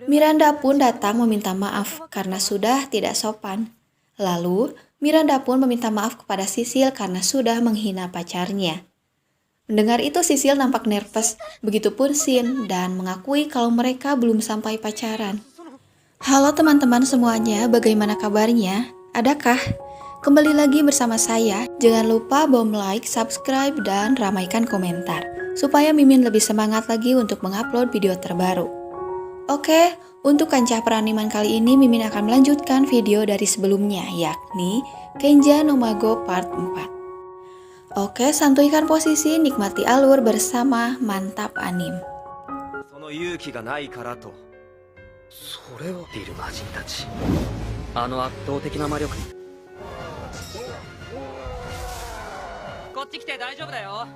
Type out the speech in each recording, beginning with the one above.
Miranda pun datang meminta maaf karena sudah tidak sopan. Lalu, Miranda pun meminta maaf kepada Sisil karena sudah menghina pacarnya. Mendengar itu Sisil nampak nervous, begitupun Shin dan mengakui kalau mereka belum sampai pacaran. Halo teman-teman semuanya, bagaimana kabarnya? Adakah? Kembali lagi bersama saya, jangan lupa bom like, subscribe, dan ramaikan komentar, supaya Mimin lebih semangat lagi untuk mengupload video terbaru. Oke, untuk kancah peraniman kali ini Mimin akan melanjutkan video dari sebelumnya, yakni Kenja no Mago Part 4. Oke, santuikan posisi, nikmati alur bersama Mantap Anim. それをいる魔人たちあの圧倒的な魔力こっち来て大丈夫だよ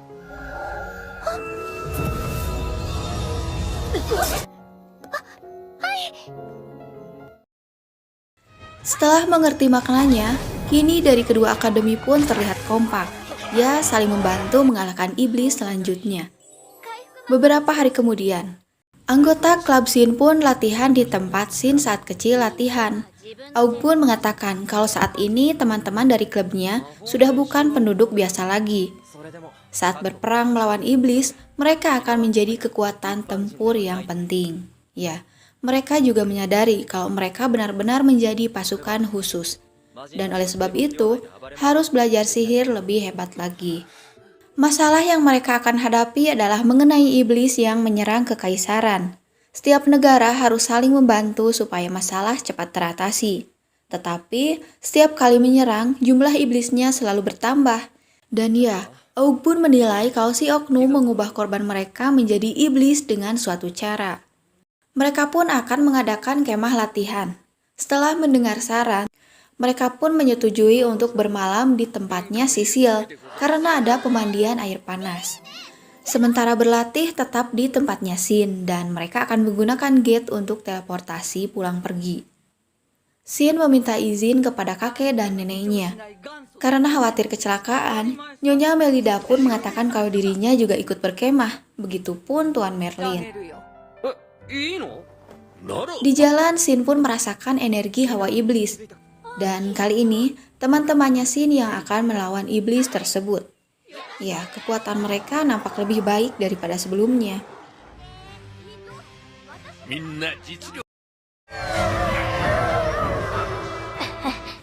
Setelah mengerti maknanya, kini dari kedua akademi pun terlihat kompak. Ya, saling membantu mengalahkan iblis selanjutnya. Beberapa hari kemudian, anggota klub Shin pun latihan di tempat Shin saat kecil latihan. Aug pun mengatakan kalau saat ini teman-teman dari klubnya sudah bukan penduduk biasa lagi. Saat berperang melawan iblis, mereka akan menjadi kekuatan tempur yang penting. Ya, mereka juga menyadari kalau mereka benar-benar menjadi pasukan khusus. Dan oleh sebab itu, harus belajar sihir lebih hebat lagi. Masalah yang mereka akan hadapi adalah mengenai iblis yang menyerang kekaisaran. Setiap negara harus saling membantu supaya masalah cepat teratasi. Tetapi, setiap kali menyerang, jumlah iblisnya selalu bertambah. Dan ya, Aug pun menilai kalau si oknum mengubah korban mereka menjadi iblis dengan suatu cara. Mereka pun akan mengadakan kemah latihan. Setelah mendengar saran, mereka pun menyetujui untuk bermalam di tempatnya Sisil karena ada pemandian air panas. Sementara berlatih tetap di tempatnya Shin dan mereka akan menggunakan gate untuk teleportasi pulang pergi. Shin meminta izin kepada kakek dan neneknya. Karena khawatir kecelakaan, Nyonya Melida pun mengatakan kalau dirinya juga ikut berkemah, begitupun Tuan Merlin. Di jalan, Shin pun merasakan energi hawa iblis. Dan kali ini, teman-temannya Shin yang akan melawan iblis tersebut. Ya, kekuatan mereka nampak lebih baik daripada sebelumnya.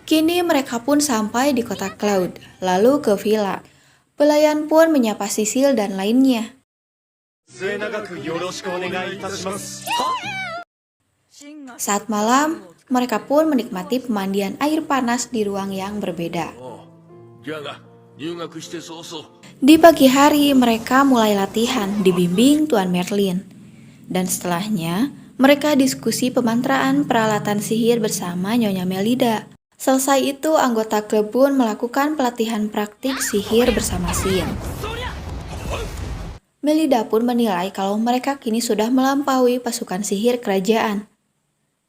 Kini mereka pun sampai di kota Cloud, lalu ke villa. Pelayan pun menyapa Sisil dan lainnya. Saat malam, mereka pun menikmati pemandian air panas di ruang yang berbeda. Di pagi hari, mereka mulai latihan dibimbing Tuan Merlin. Dan setelahnya, mereka diskusi pemantraan peralatan sihir bersama Nyonya Melida. Selesai itu, anggota klub pun melakukan pelatihan praktik sihir bersama Shin. Melida pun menilai kalau mereka kini sudah melampaui pasukan sihir kerajaan.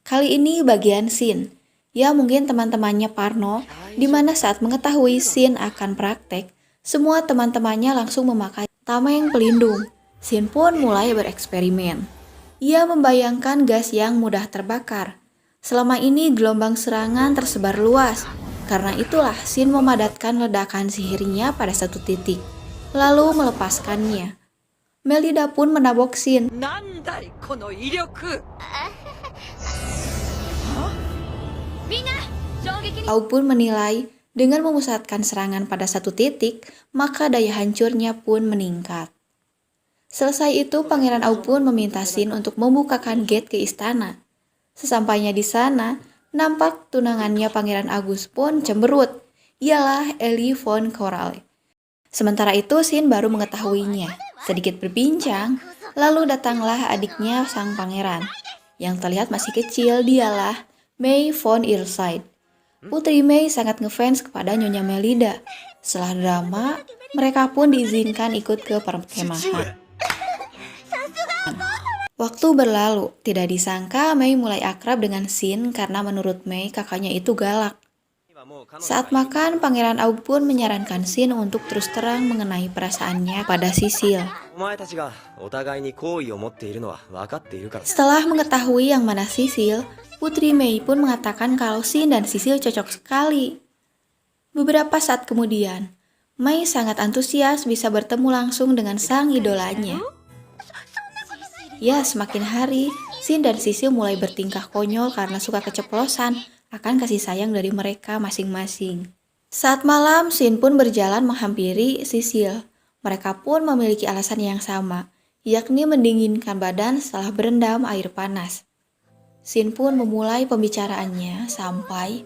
Kali ini bagian Shin. Ya mungkin teman-temannya Parno, di mana saat mengetahui Shin akan praktek, semua teman-temannya langsung memakai tameng pelindung. Shin pun mulai bereksperimen. Ia membayangkan gas yang mudah terbakar. Selama ini gelombang serangan tersebar luas. Karena itulah Shin memadatkan ledakan sihirnya pada satu titik, lalu melepaskannya. Melida pun menabok Shin. Aug pun menilai dengan memusatkan serangan pada satu titik, maka daya hancurnya pun meningkat. Selesai itu, Pangeran Aug pun meminta Shin untuk membukakan gate ke istana. Sesampainya di sana, nampak tunangannya Pangeran Agus pun cemberut. Ialah Ellie von Coral. Sementara itu, Shin baru mengetahuinya. Sedikit berbincang, lalu datanglah adiknya sang pangeran. Yang terlihat masih kecil, dialah Mei von Irlside. Putri Mei sangat ngefans kepada Nyonya Melida. Setelah drama, mereka pun diizinkan ikut ke perkemahan. Waktu berlalu, tidak disangka Mei mulai akrab dengan Shin karena menurut Mei kakaknya itu galak. Saat makan, Pangeran Aug pun menyarankan Shin untuk terus terang mengenai perasaannya pada Sisil. お前たちがお互いに好意を持っているのは分かっているから。 Setelah mengetahui yang mana Sisil, Putri Mei pun mengatakan kalau Shin dan Sisil cocok sekali. Beberapa saat kemudian, Mei sangat antusias bisa bertemu langsung dengan sang idolanya. Ya, semakin hari, Shin dan Sisil mulai bertingkah konyol karena suka keceplosan akan kasih sayang dari mereka masing-masing. Saat malam, Shin pun berjalan menghampiri Sisil. Mereka pun memiliki alasan yang sama, yakni mendinginkan badan setelah berendam air panas. Shin pun memulai pembicaraannya sampai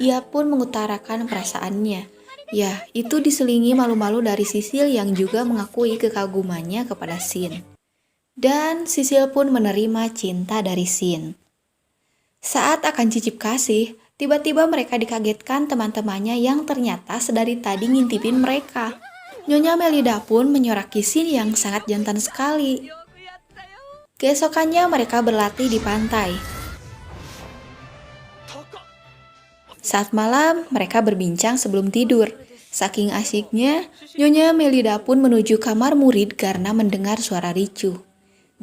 ia pun mengutarakan perasaannya. Ya, itu diselingi malu-malu dari Sisil yang juga mengakui kekagumannya kepada Shin. Dan Sisil pun menerima cinta dari Shin. Saat akan cicip kasih, tiba-tiba mereka dikagetkan teman-temannya yang ternyata sedari tadi ngintipin mereka. Nyonya Melida pun menyoraki Shin yang sangat jantan sekali. Keesokannya mereka berlatih di pantai. Saat malam, mereka berbincang sebelum tidur. Saking asyiknya, Nyonya Melida pun menuju kamar murid karena mendengar suara ricuh.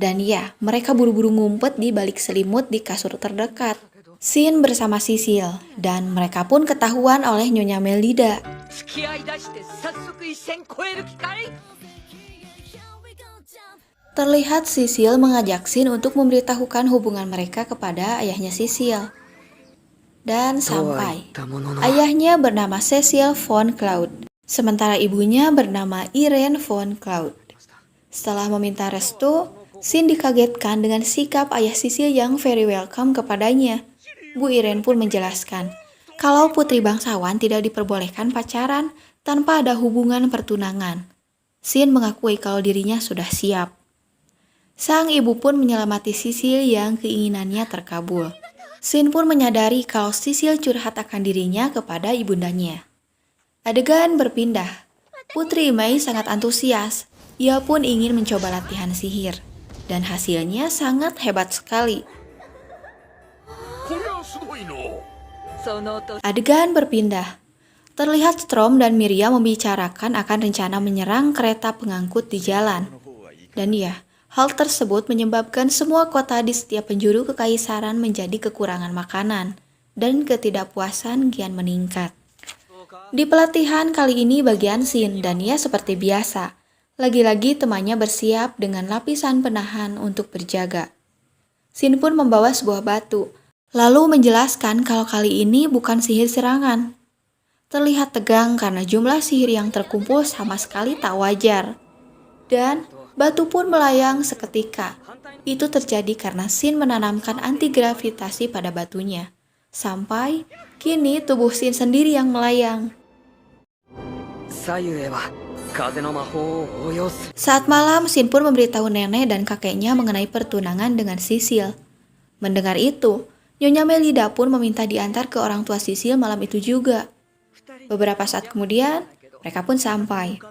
Dan ya, mereka buru-buru ngumpet di balik selimut di kasur terdekat. Shin bersama Sisil, dan mereka pun ketahuan oleh Nyonya Melida. Terlihat Sisil mengajak Shin untuk memberitahukan hubungan mereka kepada ayahnya Sisil. Dan sampai ayahnya bernama Cecil von Claude, sementara ibunya bernama Irene von Claude. Setelah meminta restu, Shin dikagetkan dengan sikap ayah Sisil yang very welcome kepadanya. Bu Irene pun menjelaskan kalau putri bangsawan tidak diperbolehkan pacaran tanpa ada hubungan pertunangan. Shin mengakui kalau dirinya sudah siap. Sang ibu pun menyelamati Sisil yang keinginannya terkabul. Shin pun menyadari kalau Sisil curhat akan dirinya kepada ibundanya. Adegan berpindah. Putri Mei sangat antusias. Ia pun ingin mencoba latihan sihir. Dan hasilnya sangat hebat sekali. Adegan berpindah. Terlihat Strom dan Miriam membicarakan akan rencana menyerang kereta pengangkut di jalan. Dan ya, hal tersebut menyebabkan semua kota di setiap penjuru kekaisaran menjadi kekurangan makanan. Dan ketidakpuasan kian meningkat. Di pelatihan kali ini bagian Shin dan ia seperti biasa. Lagi-lagi temannya bersiap dengan lapisan penahan untuk berjaga. Shin pun membawa sebuah batu, lalu menjelaskan kalau kali ini bukan sihir serangan. Terlihat tegang karena jumlah sihir yang terkumpul sama sekali tak wajar. Dan batu pun melayang seketika. Itu terjadi karena Shin menanamkan anti-gravitasi pada batunya. Sampai kini tubuh Shin sendiri yang melayang. Saat malam, Shin pun memberitahu nenek dan kakeknya mengenai pertunangan dengan Sisil. Mendengar itu, Nyonya Melida pun meminta diantar ke orang tua Sisil malam itu juga. Beberapa saat kemudian, mereka pun sampai.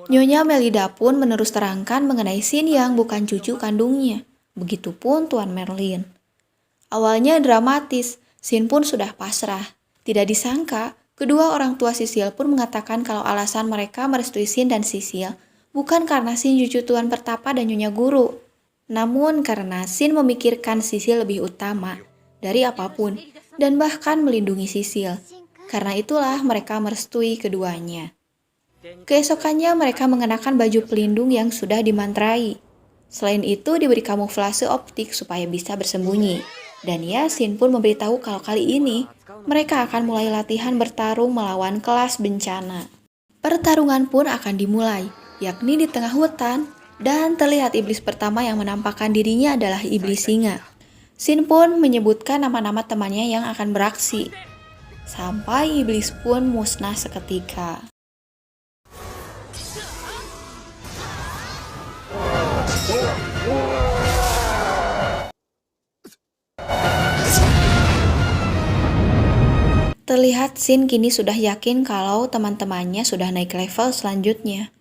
Nyonya Melida pun menerus terangkan mengenai Shin yang bukan cucu kandungnya. Begitupun Tuan Merlin. Awalnya dramatis, Shin pun sudah pasrah. Tidak disangka, kedua orang tua Sisil pun mengatakan kalau alasan mereka merestui Shin dan Sisil bukan karena Shin cucu Tuan Pertapa dan Nyonya Guru, namun karena Shin memikirkan Sisil lebih utama dari apapun dan bahkan melindungi Sisil. Karena itulah mereka merestui keduanya. Keesokannya mereka mengenakan baju pelindung yang sudah dimantrai. Selain itu diberi kamuflase optik supaya bisa bersembunyi. Dan ya, Shin pun memberitahu kalau kali ini mereka akan mulai latihan bertarung melawan kelas bencana. Pertarungan pun akan dimulai, yakni di tengah hutan, dan terlihat iblis pertama yang menampakkan dirinya adalah iblis singa. Shin pun menyebutkan nama-nama temannya yang akan beraksi, sampai iblis pun musnah seketika. Terlihat Shin kini sudah yakin kalau teman-temannya sudah naik level selanjutnya.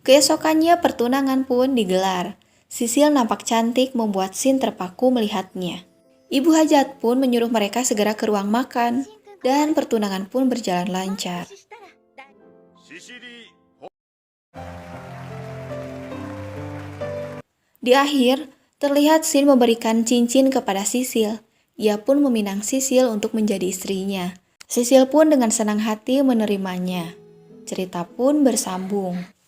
Keesokannya pertunangan pun digelar. Sisil nampak cantik membuat Shin terpaku melihatnya. Ibu hajat pun menyuruh mereka segera ke ruang makan. dan pertunangan pun berjalan lancar. Di akhir, terlihat Shin memberikan cincin kepada Sisil. Ia pun meminang Sisil untuk menjadi istrinya. Sisil pun dengan senang hati menerimanya. Cerita pun bersambung.